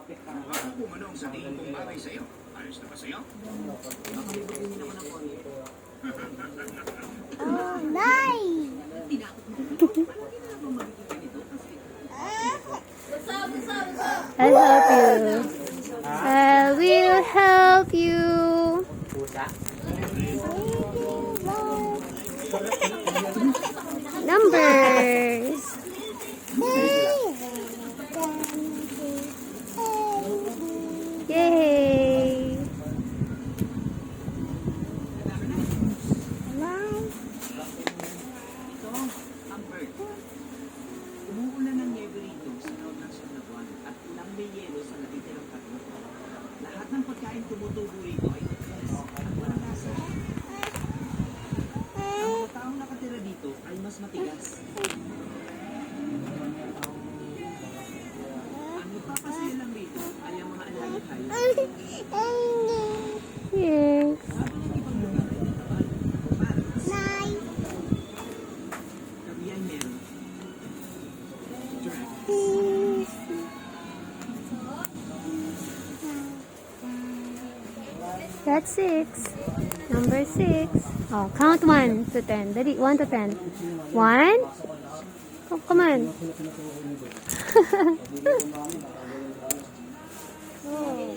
Baka kung ano ang sa tingin kong bagay sa'yo. Ayos na ba sa'yo? Oh, nice! I'll help you. I will help you. Numbers. Yay! Umuulan ng niyebe rito sa loob ng 7 buwan at ilang may yelo sa natitirang tatlo. Lahat ng pagkain tumutubo rito ay matigas at walang lasa. Ang mga taong nakatira dito ay mas matigas. Ang nagpapasaya lang rito ay ang mga alagang hayop. Yes. Habang ang ibang lugar ay natabal, paras, kami ay meron. That's 6. Number 6. Oh, count 1 to 10. Dali, 1 to 10. 1. Oh, come on. Oh.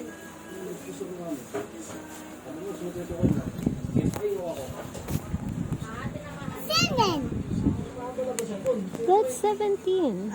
7. That's 17.